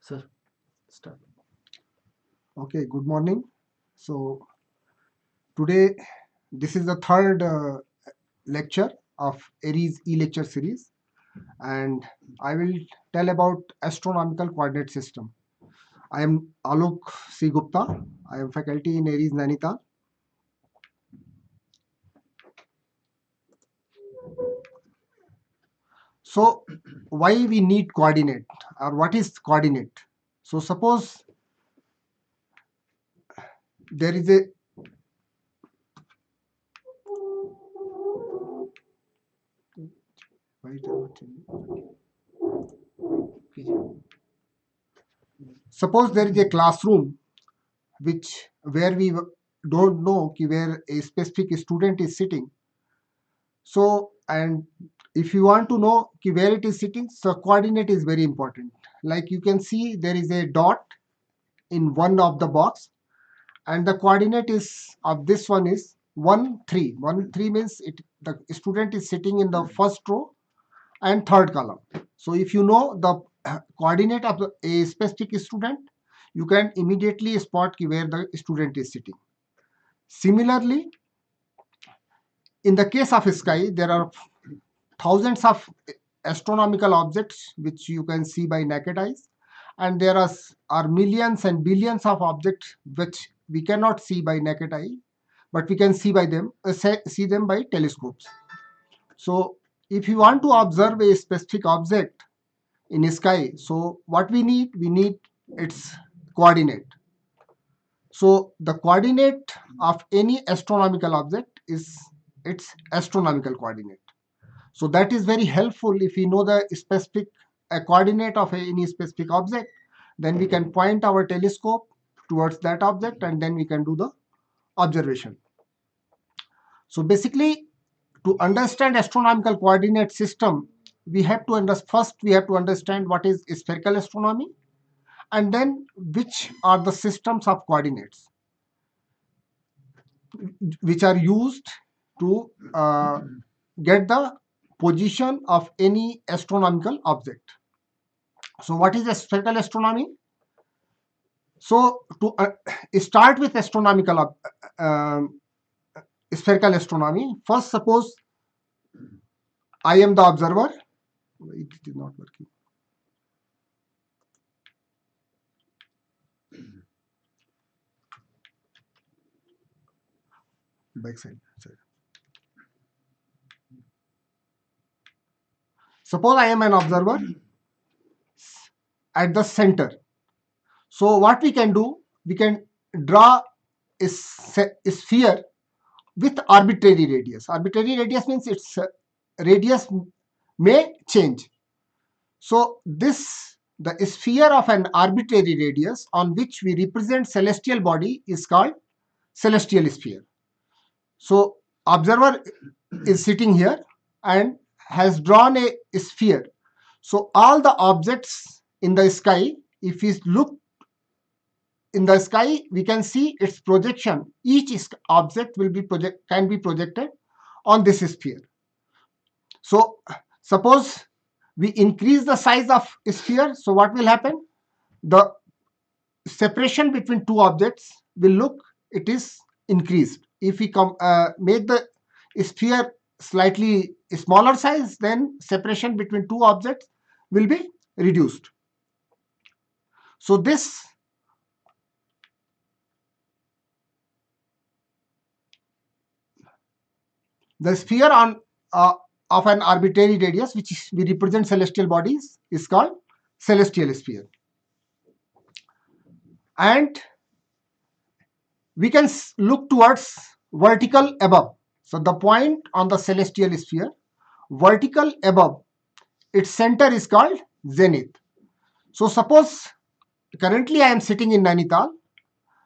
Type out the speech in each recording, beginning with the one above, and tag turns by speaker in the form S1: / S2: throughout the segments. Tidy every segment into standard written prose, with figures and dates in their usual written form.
S1: Sir, start.
S2: Okay, good morning. So today this is the third lecture of Aries e-lecture series, and I will tell about astronomical coordinate system. I am Alok C. Gupta. I am faculty in Aries Nainital. So why we need coordinate or what is coordinate? So suppose there is a why it is not changing? Suppose there is a classroom which where we don't know where a specific student is sitting. So, and if you want to know where it is sitting, so coordinate is very important. Like you can see there is a dot in one of the box, and the coordinate is of this one is 1 3. 1 3 means the student is sitting in the first row and third column. So if you know the coordinate of a specific student, you can immediately spot where the student is sitting. Similarly, in the case of sky, there are thousands of astronomical objects which you can see by naked eyes, and there are millions and billions of objects which we cannot see by naked eye, but we can see by them see them by telescopes. So if you want to observe a specific object in sky, so what we need its coordinate. So the coordinate of any astronomical object is its astronomical coordinate. So that is very helpful. If we know the specific coordinate of any specific object, then we can point our telescope towards that object and then we can do the observation. So basically, to understand astronomical coordinate system, we have to first we have to understand what is spherical astronomy, and then which are the systems of coordinates which are used to get the position of any astronomical object. So what is spherical astronomy? So to start with spherical astronomy, first suppose I am the observer. It is not working. Backside. Suppose I am an observer at the center. So what we can do, we can draw a sphere with arbitrary radius. Arbitrary radius means its radius may change. So this the sphere of an arbitrary radius on which we represent celestial body is called celestial sphere. So observer is sitting here and has drawn a sphere. So all the objects in the sky, if we look in the sky, we can see its projection. Each object will be can be projected on this sphere. So suppose we increase the size of sphere, so what will happen? The separation between two objects will look it is increased. If we make the sphere slightly smaller size, then separation between two objects will be reduced. So this the sphere on of an arbitrary radius which we represent celestial bodies is called celestial sphere. And we can look towards vertical above. So the point on the celestial sphere, vertical above, its center is called zenith. So suppose currently I am sitting in Nainital.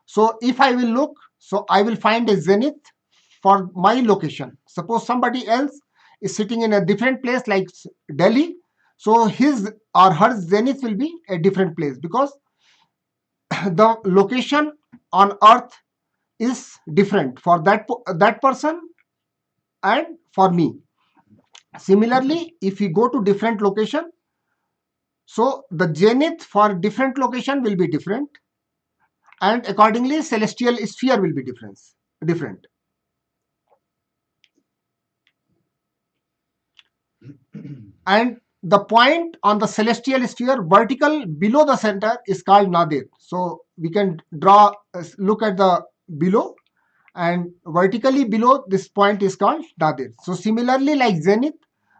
S2: So if I will look, so I will find a zenith for my location. Suppose somebody else is sitting in a different place like Delhi. So his or her zenith will be a different place because the location on earth is different for that person and for me. Similarly, if we go to different location, So the zenith for different location will be different, and accordingly celestial sphere will be different. And the point on the celestial sphere vertical below the center is called nadir. So we can draw, look at the below, and vertically below this point is called nadir. So similarly, like zenith,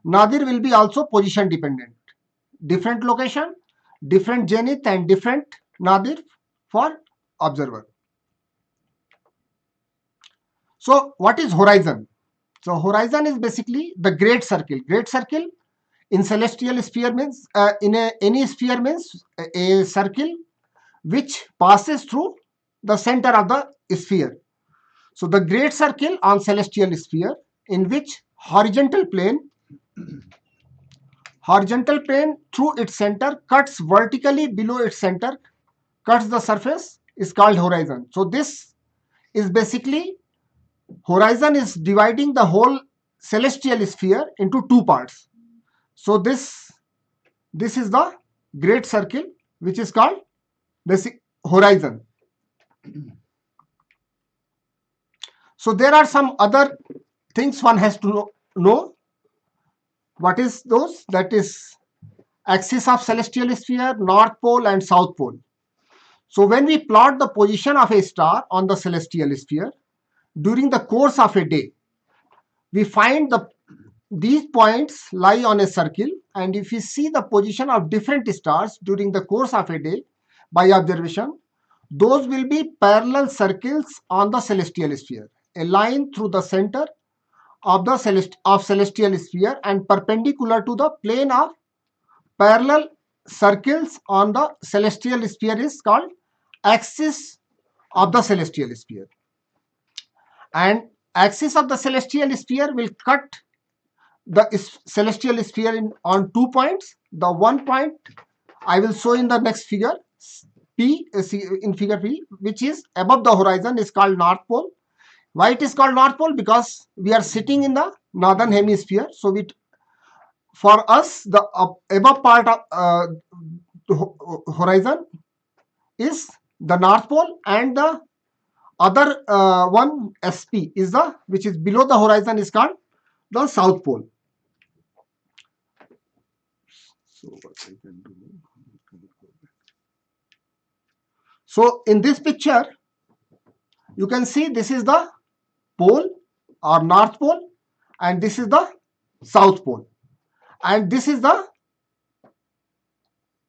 S2: nadir will be also position dependent. Different location, different zenith and different nadir for observer. So what is horizon? So horizon is basically the great circle. Great circle in celestial sphere means any sphere means a circle which passes through the center of the sphere. So the great circle on celestial sphere, in which horizontal plane through its center cuts vertically below its center, cuts the surface, is called horizon. So this is basically, horizon is dividing the whole celestial sphere into two parts. So this is the great circle, which is called basic horizon. So there are some other things one has to know. What is those? That is axis of celestial sphere, north pole and south pole. So when we plot the position of a star on the celestial sphere during the course of a day, we find these points lie on a circle, and if we see the position of different stars during the course of a day by observation, those will be parallel circles on the celestial sphere, a line through the center of the celestial sphere and perpendicular to the plane of parallel circles on the celestial sphere is called axis of the celestial sphere. And axis of the celestial sphere will cut the celestial sphere on 2 points. The one point I will show in the next figure, P, in figure P, which is above the horizon, is called north pole. Why it is called north pole? Because we are sitting in the northern hemisphere. So for us, the above part of horizon is the north pole, and the other one, SP, is the, which is below the horizon, is called the south pole. So what I can do? So in this picture, you can see this is the pole or north pole, and this is the south pole, and this is the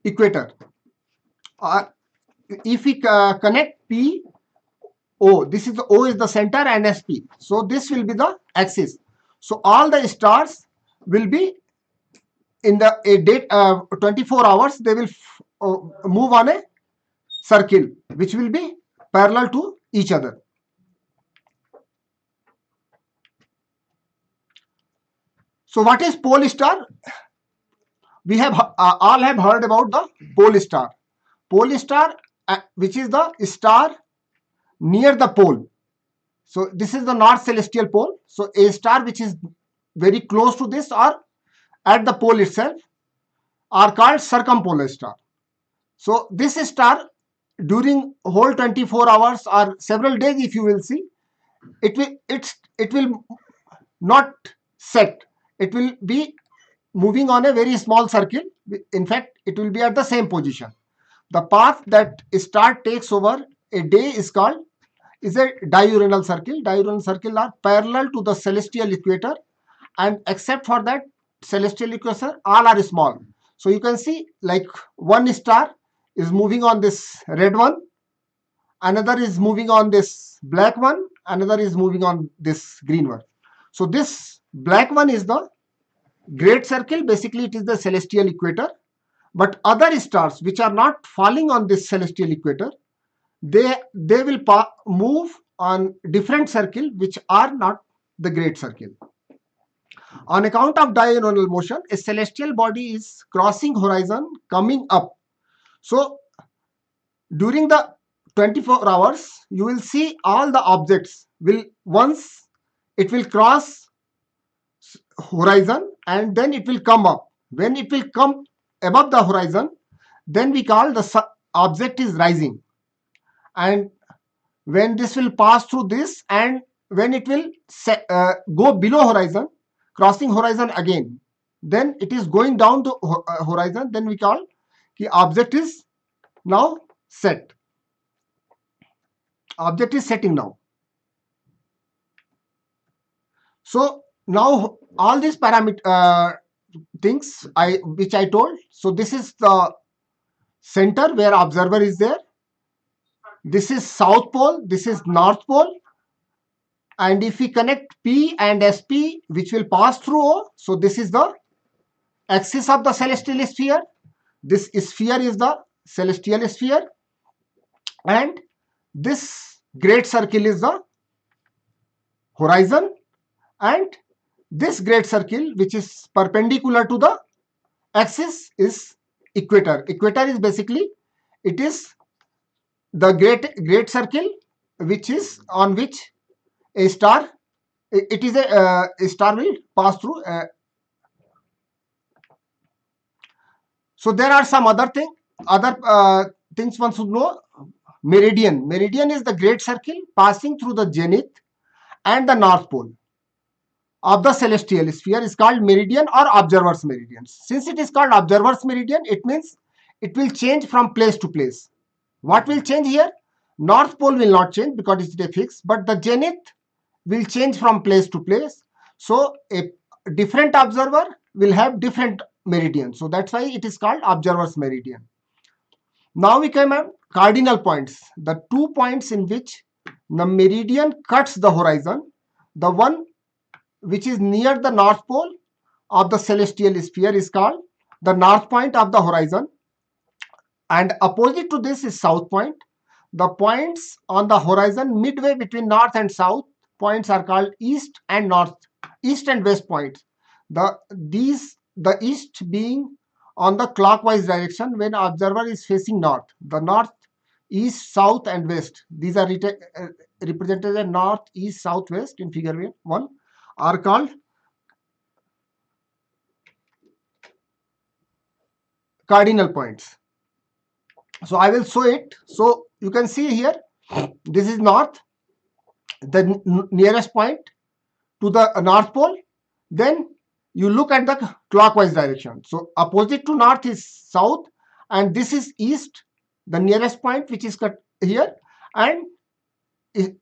S2: equator. If we connect P, O, this is the O is the center, and SP. So this will be the axis. So all the stars will be in the a day 24 hours. They will move on a circle which will be parallel to each other. So what is pole star? We have all have heard about the pole star. Pole star, which is the star near the pole. So this is the north celestial pole. So a star which is very close to this or at the pole itself are called circumpolar star. So this star, during whole 24 hours or several days, if you will see, it will not set. It will be moving on a very small circle. In fact, it will be at the same position. The path that star takes over a day is a diurnal circle. Diurnal circle are parallel to the celestial equator, and except for that celestial equator, all are small. So you can see, like, one star is moving on this red one, another is moving on this black one, another is moving on this green one. So this black one is the great circle. Basically it is the celestial equator, but other stars which are not falling on this celestial equator, they will move on different circle which are not the great circle. On account of diurnal motion, a celestial body is crossing horizon, coming up. So during the 24 hours, you will see all the objects will, once it will cross horizon and then it will come up. When it will come above the horizon, then we call the object is rising. And when this will pass through this, and when it will go below horizon, crossing horizon again, then it is going down to horizon, then we call the object is now set. Object is setting now. So now all these parameter things which I told. So this is the center where observer is there. This is south pole, this is north pole, and if we connect P and SP, which will pass through O, so this is the axis of the celestial sphere. This sphere is the celestial sphere, and this great circle is the horizon, and this great circle which is perpendicular to the axis is equator. Equator is basically, it is the great circle which is on which a star, it is a star will pass through. So there are some other things one should know. Meridian is the great circle passing through the zenith and the north pole of the celestial sphere, is called meridian or observer's meridian. Since it is called observer's meridian, it means it will change from place to place. What will change here? North pole will not change because it is a fixed, but the zenith will change from place to place. So a different observer will have different meridian. So that's why it is called observer's meridian. Now we come at cardinal points, the 2 points in which the meridian cuts the horizon. The one which is near the north pole of the celestial sphere is called the north point of the horizon, and opposite to this is south point. The points on the horizon midway between north and south points are called east and north, east and west points. The east being on the clockwise direction when observer is facing north. The north, east, south, and west. These are represented as north, east, south, west in figure 1 are called cardinal points. So I will show it. So you can see here, this is north, the nearest point to the north pole. Then you look at the clockwise direction. So opposite to north is south, and this is east, the nearest point which is cut here, and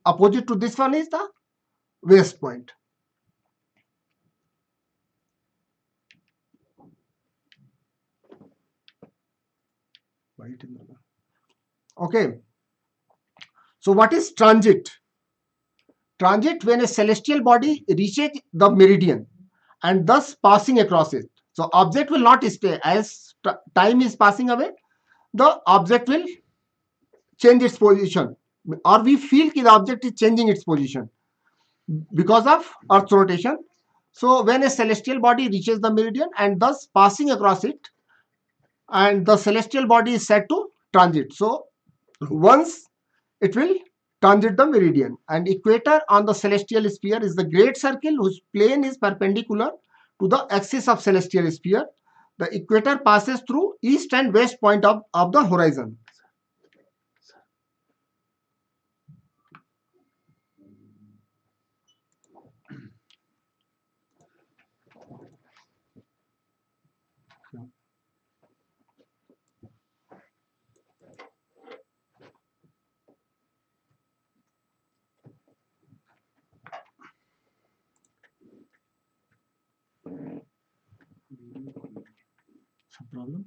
S2: opposite to this one is the west point. Okay. So what is transit? Transit, when a celestial body reaches the meridian and thus passing across it. So object will not stay. As time is passing away, the object will change its position, or we feel that the object is changing its position because of Earth's rotation. So when a celestial body reaches the meridian and thus passing across it, and the celestial body is said to transit. So once it will transit the meridian. And equator on the celestial sphere is the great circle whose plane is perpendicular to the axis of celestial sphere. The equator passes through east and west point of the horizon. Problem.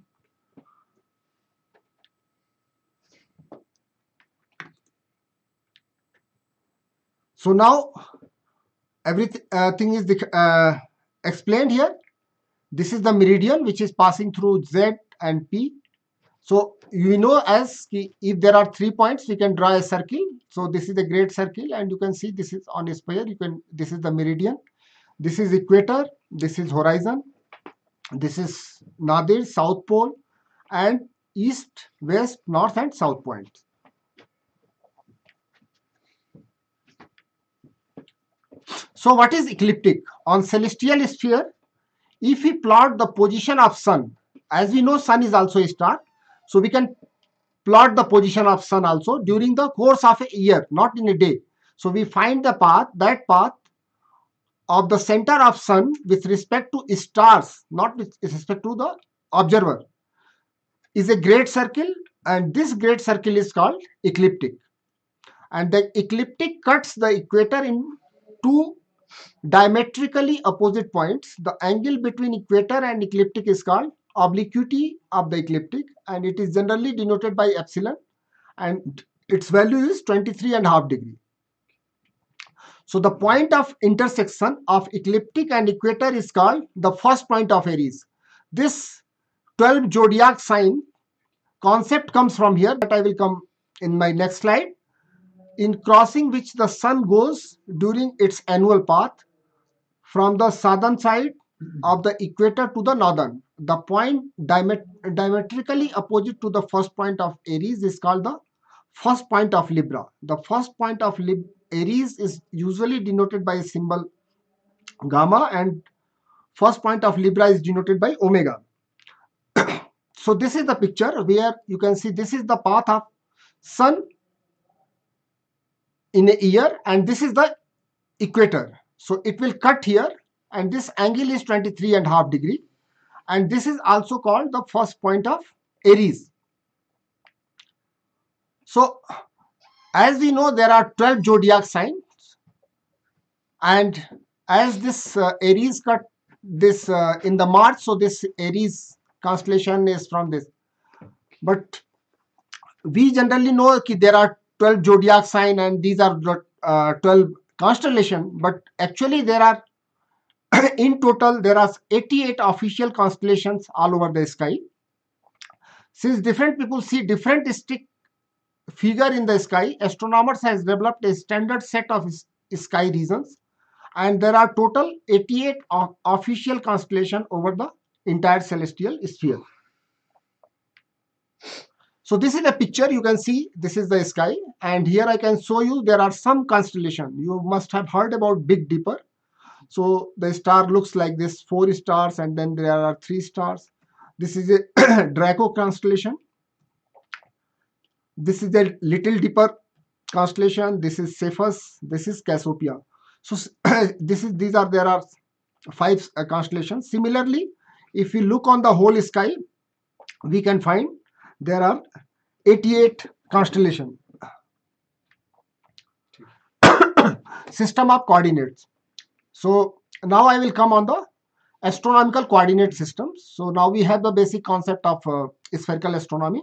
S2: So now everything is explained here. This is the meridian which is passing through Z and P. So you know, as if there are 3 points, we can draw a circle. So this is the great circle, and you can see this is on a sphere. This is the meridian. This is equator. This is horizon. This is nadir, south pole, and east, west, north, and south points. So what is ecliptic? On celestial sphere, if we plot the position of sun as we know, sun is also a star, so we can plot the position of sun also during the course of a year, not in a day. So we find the path, that path of the center of sun with respect to stars, not with respect to the observer, is a great circle, and this great circle is called ecliptic. And the ecliptic cuts the equator in two diametrically opposite points. The angle between equator and ecliptic is called obliquity of the ecliptic, and it is generally denoted by epsilon, and its value is 23.5 degree. So the point of intersection of ecliptic and equator is called the first point of Aries. This 12 zodiac sign concept comes from here, that I will come in my next slide, in crossing which the sun goes during its annual path from the southern side of the equator to the northern. The point diametrically opposite to the first point of Aries is called the first point of Libra. The first point of Aries is usually denoted by a symbol gamma, and first point of Libra is denoted by omega. So this is the picture where you can see this is the path of sun in a year, and this is the equator. So it will cut here, and this angle is 23.5 degree, and this is also called the first point of Aries. So as we know, there are 12 zodiac signs, and as this Aries cut this in the March, so this Aries constellation is from this. But we generally know that there are 12 zodiac sign, and these are 12 constellation, but actually there are in total there are 88 official constellations all over the sky. Since different people see different stick figure in the sky, astronomers has developed a standard set of sky regions, and there are total 88 official constellation over the entire celestial sphere. So this is a picture, you can see this is the sky, and here I can show you there are some constellation. You must have heard about Big Dipper. So the star looks like this, 4 stars, and then there are 3 stars. This is a Draco constellation. This is a Little Dipper constellation. This is Cephus. This is Cassiopeia. So there are 5 constellations. Similarly, if we look on the whole sky, we can find there are 88 constellations. System of coordinates. So now I will come on the astronomical coordinate systems. So now we have the basic concept of spherical astronomy.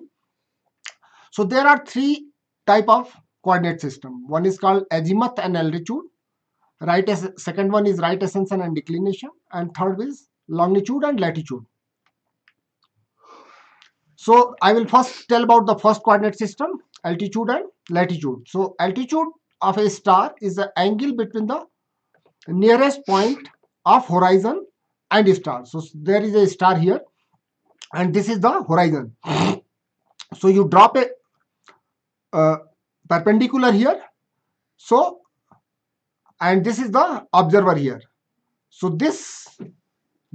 S2: So there are 3 type of coordinate system. One is called azimuth and altitude. Second one is right ascension and declination, and third is longitude and latitude. So I will first tell about the first coordinate system, altitude and latitude. So altitude of a star is the angle between the nearest point of horizon and star. So there is a star here, and this is the horizon. So you drop a perpendicular here, so, and this is the observer here. So this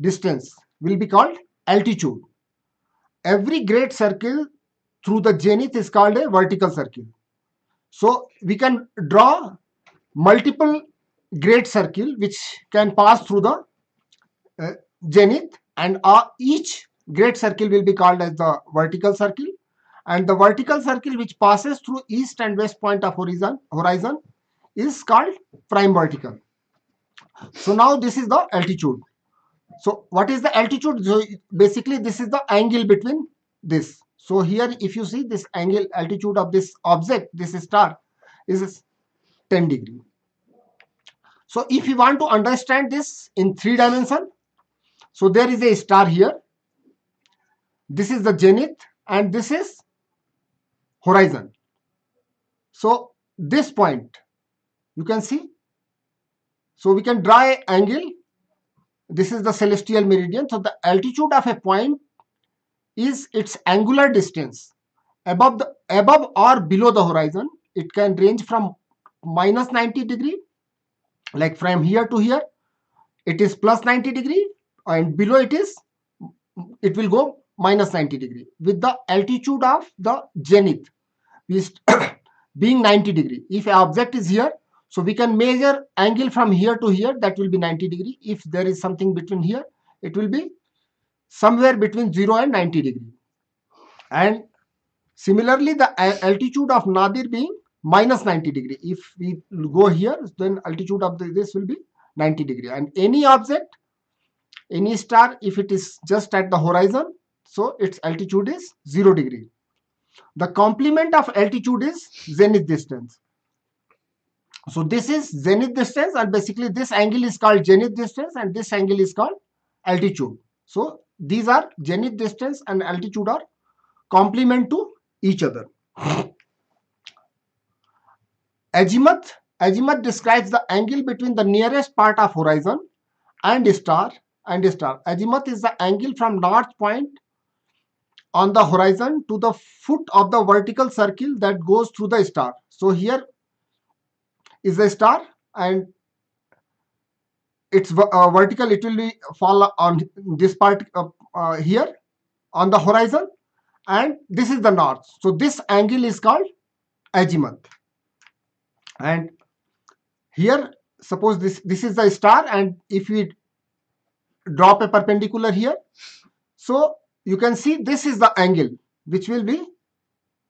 S2: distance will be called altitude. Every great circle through the zenith is called a vertical circle. So we can draw multiple great circle which can pass through the zenith, and each great circle will be called as the vertical circle, and the vertical circle which passes through east and west point of horizon is called prime vertical. So now this is the altitude. So what is the altitude? So basically this is the angle between this. So here if you see this angle, altitude of this object, this star, is 10 degree. So if you want to understand this in 3 dimension, so there is a star here, this is the zenith, and this is horizon. So this point you can see, so we can draw an angle. This is the celestial meridian. So the altitude of a point is its angular distance above or below the horizon. It can range from minus 90 degree, like from here to here it is plus 90 degree, and below it will go minus 90 degree with the altitude of the zenith being 90 degree. If an object is here, so we can measure angle from here to here, that will be 90 degree. If there is something between here, it will be somewhere between 0 and 90 degree. And similarly, the altitude of Nadir being minus 90 degree. If we go here, then altitude of this will be 90 degree. And any object, any star, if it is just at the horizon, so its altitude is 0 degree. The complement of altitude is zenith distance. So this is zenith distance, and basically this angle is called zenith distance and this angle is called altitude. So these are zenith distance and altitude are complement to each other. Azimuth describes the angle between the nearest part of horizon and star. Azimuth is the angle from north point on the horizon to the foot of the vertical circle that goes through the star. So here is the star and it's vertical, it will be fall on this part here on the horizon, and this is the north. So this angle is called azimuth. And here, suppose this is the star, and if we drop a perpendicular here, so you can see this is the angle which will be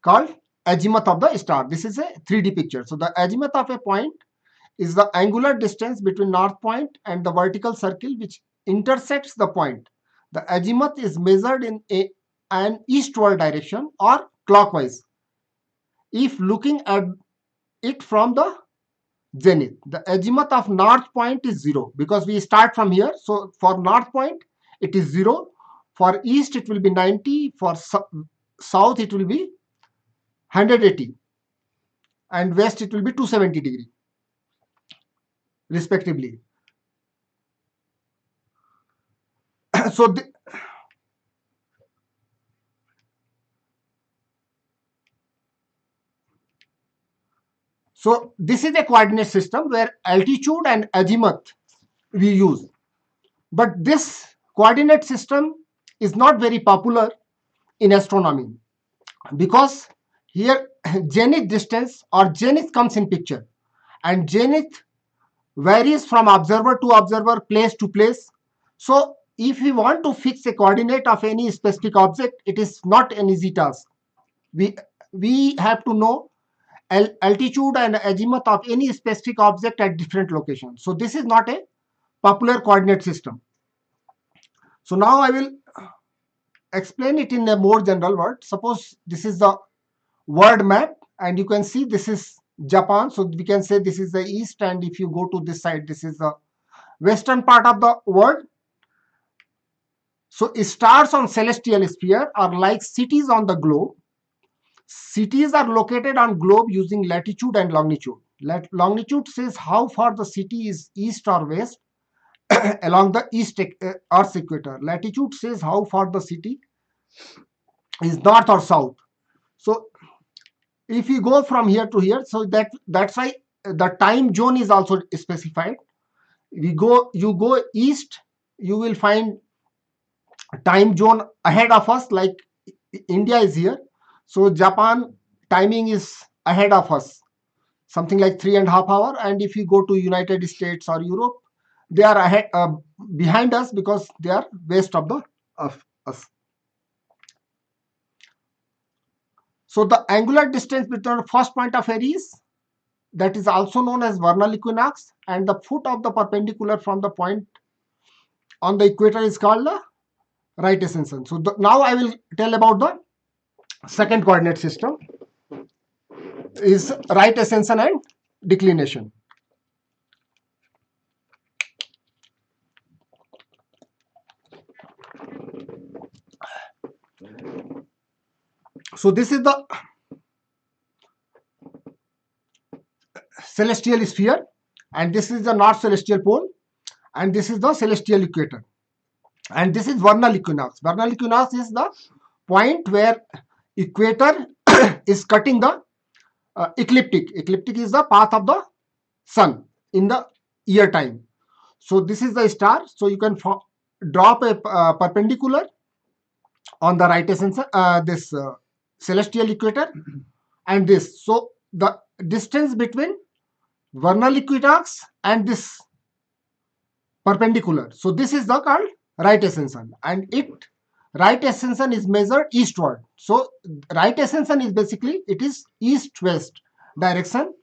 S2: called azimuth of the star. This is a 3D picture. So the azimuth of a point is the angular distance between north point and the vertical circle which intersects the point. The azimuth is measured in an eastward direction or clockwise if looking at it from the zenith. The azimuth of north point is 0 because we start from here. So for north point it is 0, for east it will be 90, for south it will be 180, and west it will be 270 degree respectively. So so this is a coordinate system where altitude and azimuth we use, but this coordinate system is not very popular in astronomy because here zenith distance or zenith comes in picture, and zenith varies from observer to observer, place to place. So if we want to fix a coordinate of any specific object, it is not an easy task. We have to know altitude and azimuth of any specific object at different locations. So this is not a popular coordinate system. So now I will explain it in a more general word. Suppose this is the world map, and you can see this is Japan. So we can say this is the east, and if you go to this side, this is the western part of the world. So stars on celestial sphere are like cities on the globe. Cities are located on globe using latitude and longitude. Longitude says how far the city is east or west along the east Earth's equator. Latitude says how far the city is north or south. So if you go from here to here, so that's why the time zone is also specified. You go east, you will find time zone ahead of us, like India is here. So Japan timing is ahead of us, something like 3.5 hours. And if you go to United States or Europe, they are ahead behind us because they are west of us. So the angular distance between the first point of Aries, that is also known as vernal equinox, and the foot of the perpendicular from the point on the equator is called the right ascension. So now I will tell about the second coordinate system, is right ascension and declination. So this is the celestial sphere, and this is the north celestial pole, and this is the celestial equator, and this is vernal equinox. Vernal equinox is the point where equator is cutting the ecliptic. Ecliptic is the path of the sun in the year time. So this is the star. So you can drop a perpendicular on the right ascendant, this celestial equator, and this. So the distance between vernal equinox and this perpendicular. So this is the called right ascension, and it right ascension is measured eastward. So right ascension is basically it is east-west direction,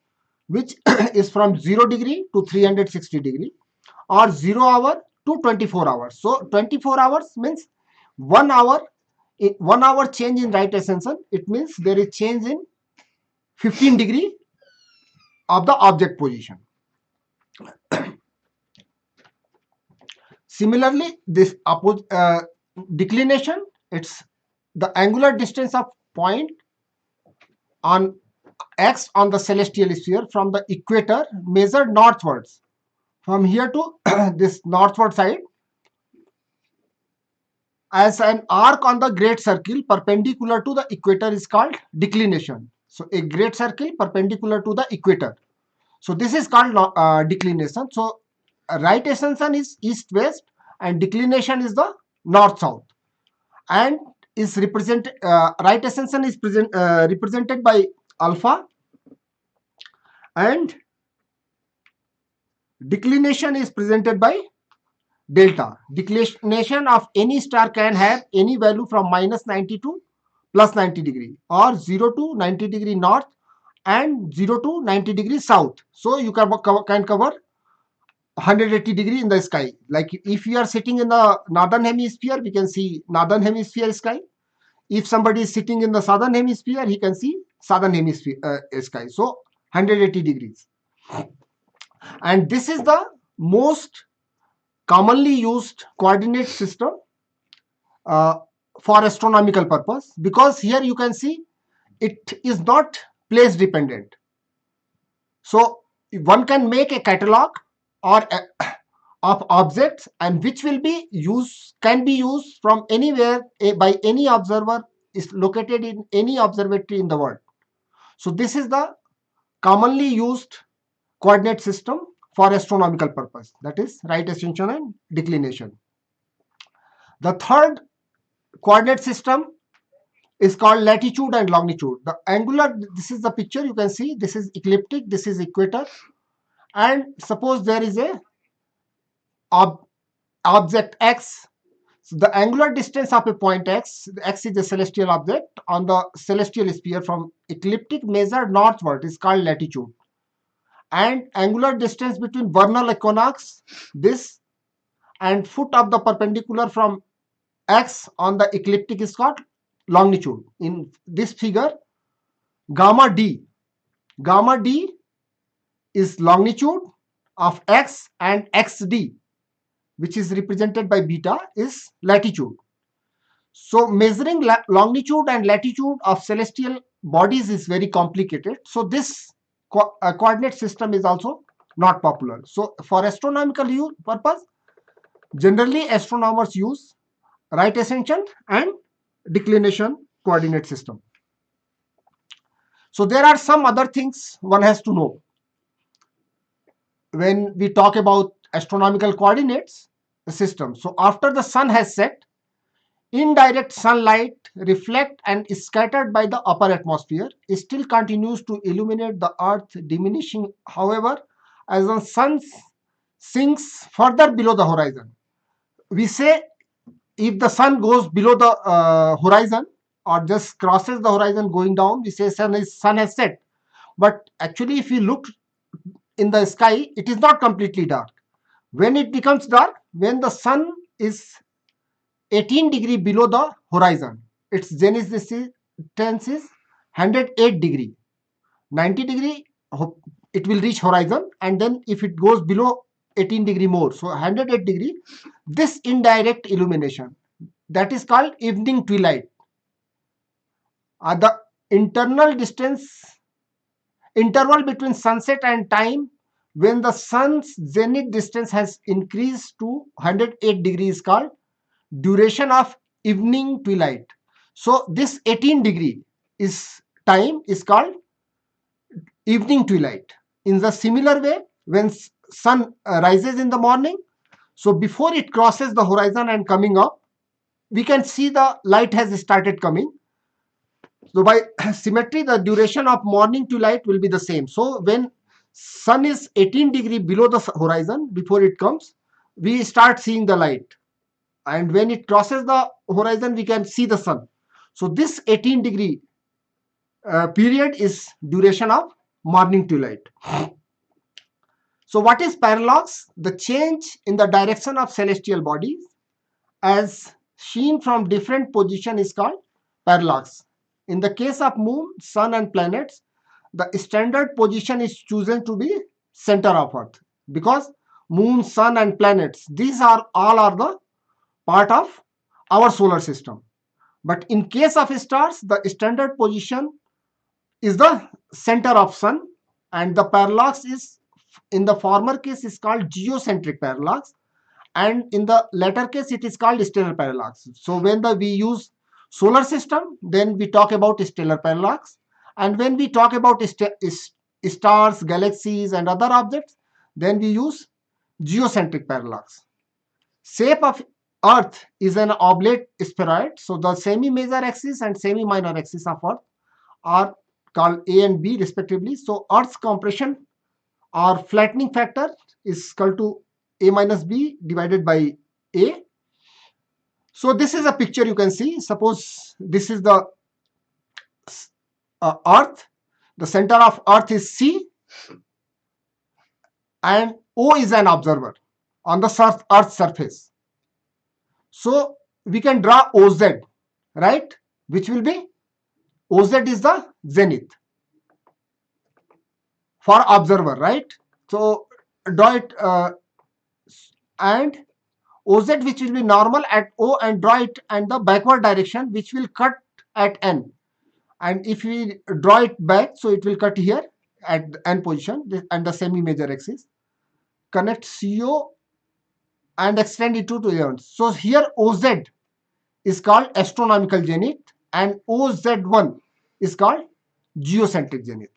S2: which is from 0 degree to 360 degree, or 0 hour to 24 hours. So 24 hours means 1 hour. 1 hour change in right ascension, it means there is change in 15 degree of the object position. Similarly, this declination, it's the angular distance of point on x on the celestial sphere from the equator measured northwards. From here to this northward side, as an arc on the great circle perpendicular to the equator is called declination. So a great circle perpendicular to the equator. So this is called declination. So right ascension is east-west and declination is the north-south, and is represented right ascension is represented by alpha, and declination is presented by delta. Declination of any star can have any value from -90 to +90 degree, or 0 to 90 degree north and 0 to 90 degree south. So you can cover 180 degree in the sky. Like if you are sitting in the northern hemisphere, we can see northern hemisphere sky. If somebody is sitting in the southern hemisphere, he can see southern hemisphere sky. So 180 degrees. And this is the most commonly used coordinate system uh, for astronomical purpose, because here you can see it is not place dependent. So one can make a catalog or of objects, and which will be used, can be used from anywhere by any observer is located in any observatory in the world. So this is the commonly used coordinate system for astronomical purpose, that is right ascension and declination. The third coordinate system is called latitude and longitude. The angular, this is the picture you can see, this is ecliptic, this is equator, and suppose there is a object x. So the angular distance of a point x, x is a celestial object on the celestial sphere from ecliptic measured northward is called latitude, and angular distance between vernal equinox, this, and foot of the perpendicular from x on the ecliptic is called longitude. In this figure, gamma d is longitude of x, and xd, which is represented by beta, is latitude. So measuring longitude and latitude of celestial bodies is very complicated. So this coordinate system is also not popular. So for astronomical purpose, generally astronomers use right ascension and declination coordinate system. So there are some other things one has to know when we talk about astronomical coordinates system. So after the sun has set, indirect sunlight reflect and is scattered by the upper atmosphere. It still continues to illuminate the earth, diminishing, however, as the sun sinks further below the horizon. We say if the sun goes below the horizon or just crosses the horizon going down, we say sun has set. But actually, if you look in the sky, it is not completely dark. When it becomes dark, when the sun is 18 degree below the horizon, its zenith distance is 108 degree. 90 degree it will reach horizon, and then if it goes below 18 degree more, so 108 degree, this indirect illumination, that is called evening twilight. The internal distance interval between sunset and time when the sun's zenith distance has increased to 108 degrees is called duration of evening twilight. So this 18 degree is time is called evening twilight. In the similar way, when sun rises in the morning, so before it crosses the horizon and coming up, we can see the light has started coming. So by symmetry, the duration of morning to light will be the same. So when sun is 18 degree below the horizon, before it comes, we start seeing the light. And when it crosses the horizon, we can see the sun. So this 18 degree period is duration of morning to light. So what is parallax? The change in the direction of celestial bodies as seen from different position is called parallax. In the case of moon, sun and planets, the standard position is chosen to be center of earth, because moon, sun and planets, these are all are the part of our solar system. But in case of stars, the standard position is the center of sun, and the parallax is, in the former case, is called geocentric parallax, and in the latter case it is called stellar parallax. So when we use solar system, then we talk about stellar parallax, and when we talk about stars, galaxies and other objects, then we use geocentric parallax. Shape of earth is an oblate spheroid, so the semi major axis and semi minor axis of earth are called A and B respectively. So earth's compression or flattening factor is equal to A minus B divided by A. So this is a picture you can see. Suppose this is the earth. The center of earth is C and O is an observer on the earth surface. So we can draw OZ, right? Which will be, OZ is the zenith for observer, right? So draw it and OZ, which will be normal at O, and draw it and the backward direction, which will cut at N. And if we draw it back, so it will cut here at the N position and the semi major axis. Connect CO and extend it to N. So here OZ is called astronomical zenith and OZ1 is called geocentric zenith.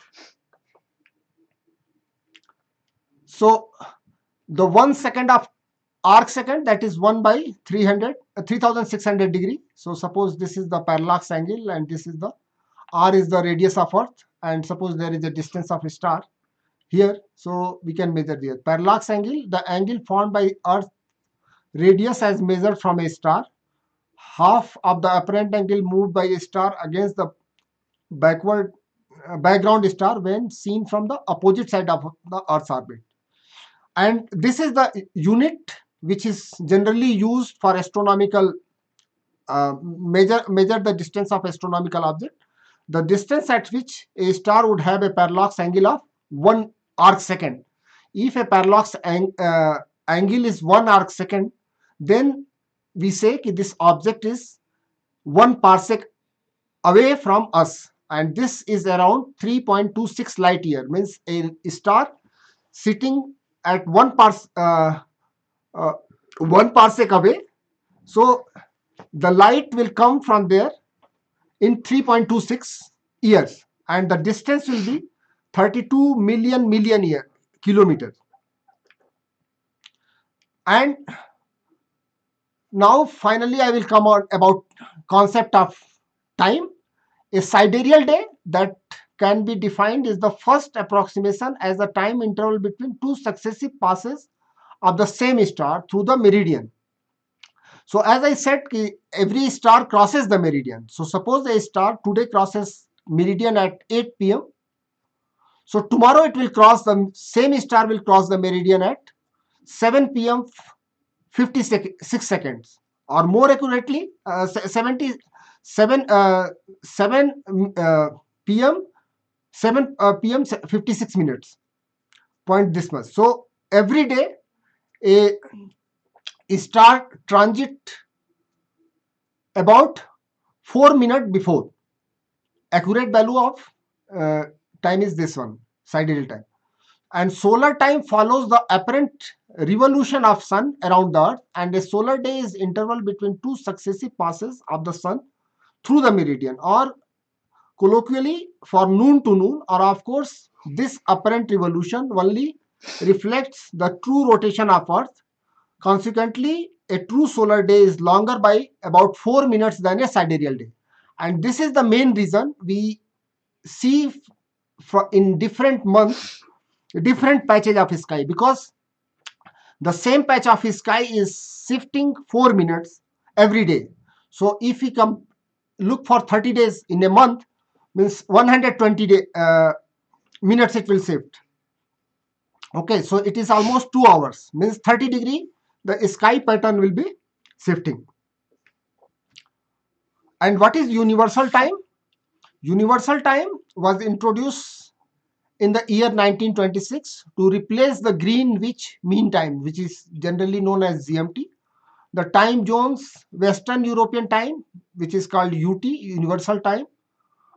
S2: So the 1 second of arc second, that is 1 by 3600 degree. So suppose this is the parallax angle and this is the r is the radius of earth, and suppose there is a distance of a star here, so we can measure the parallax angle, the angle formed by earth radius as measured from a star, half of the apparent angle moved by a star against the background star when seen from the opposite side of the earth's orbit. And this is the unit which is generally used for astronomical measure the distance of astronomical object, the distance at which a star would have a parallax angle of 1 arc second. If a parallax angle is 1 arc second, then we say that this object is 1 parsec away from us, and this is around 3.26 light year, means a star sitting at 1 parsec away. So the light will come from there in 3.26 years, and the distance will be 32 million kilometers. And now finally I will come on about concept of time. A sidereal day that can be defined is the first approximation as the time interval between two successive passes of the same star through the meridian. So as I said, every star crosses the meridian. So suppose a star today crosses meridian at 8 p.m. So tomorrow it will cross, the same star will cross the meridian at 7 p.m. 56 seconds, or more accurately 7 p.m. 56 minutes, point this much. So every day a star transit about 4 minutes before. Accurate value of time is this one, sidereal time. And solar time follows the apparent revolution of sun around the earth, and a solar day is interval between two successive passes of the sun through the meridian, or colloquially for noon to noon, or of course this apparent revolution only reflects the true rotation of earth. Consequently, a true solar day is longer by about 4 minutes than a sidereal day. And this is the main reason we see in different months different patches of sky, because the same patch of sky is shifting 4 minutes every day. So if we look for 30 days in a month, means 120 minutes it will shift. Okay, so it is almost 2 hours, means 30 degree the sky pattern will be shifting. And what is universal time? Universal time was introduced in the year 1926 to replace the Greenwich Mean Time, which is generally known as GMT. The time zones, Western European time, which is called UT, Universal Time,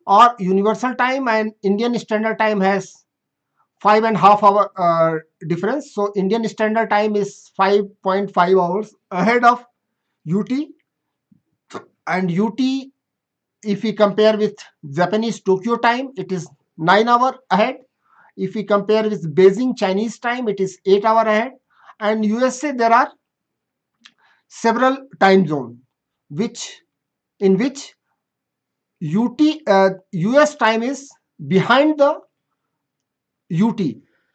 S2: or Universal Time, and Indian Standard Time has 5.5 hour difference. So Indian Standard Time is 5.5 hours ahead of UT, and UT, if we compare with Japanese Tokyo time, it is 9 hour ahead. If we compare with Beijing Chinese time, it is 8 hour ahead. And USA, there are several time zones, which in which US time is behind the UT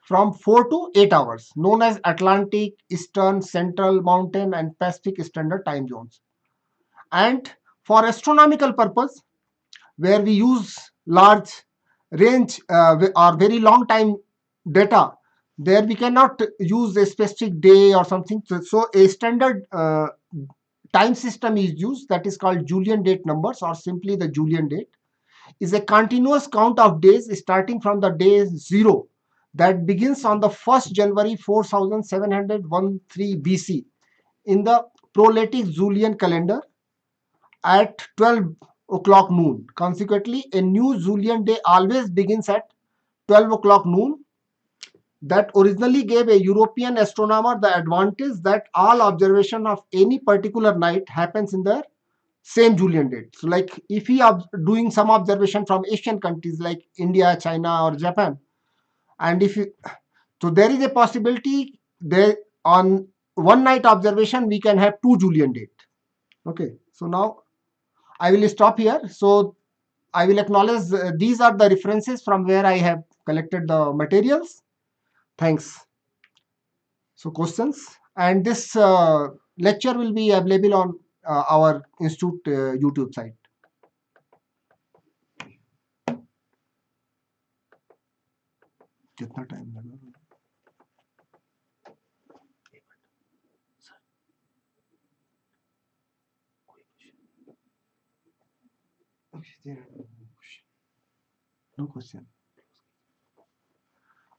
S2: from 4 to 8 hours, known as Atlantic, Eastern, Central, Mountain, and Pacific Standard Time Zones. And for astronomical purpose, where we use large range or very long time data, there we cannot use a specific day or something. So a standard time system is used, that is called Julian date numbers, or simply the Julian date, is a continuous count of days starting from the day 0 that begins on the 1st January 4713 BC in the proletic Julian calendar at 12 o'clock noon. Consequently, a new Julian day always begins at 12 o'clock noon. That originally gave a European astronomer the advantage that all observation of any particular night happens in the same Julian date. So like if we are doing some observation from Asian countries like India, China, or Japan, and if you, so there is a possibility there on one night observation we can have two Julian date. Okay, so now I will stop here. So I will acknowledge these are the references from where I have collected the materials. Thanks. So questions, and this lecture will be available on our institute YouTube site. कितना time लगा? No question.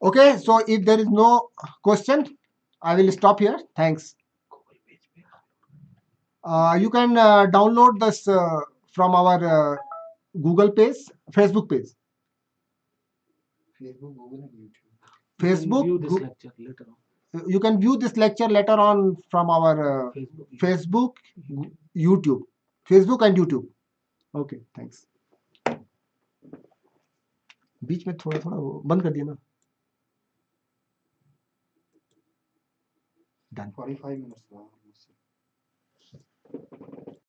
S2: Okay, so if there is no question, I will stop here. Thanks. You can download this from our Google page, Facebook page.
S1: Facebook, Google, and YouTube.
S2: Facebook.
S3: You can view this lecture later on.
S2: You can view this lecture later on from our Facebook, YouTube, Facebook and YouTube. Okay, thanks. बीच में थोड़ा थोड़ा बंद कर दिया ना. Done.
S1: 45 minutes.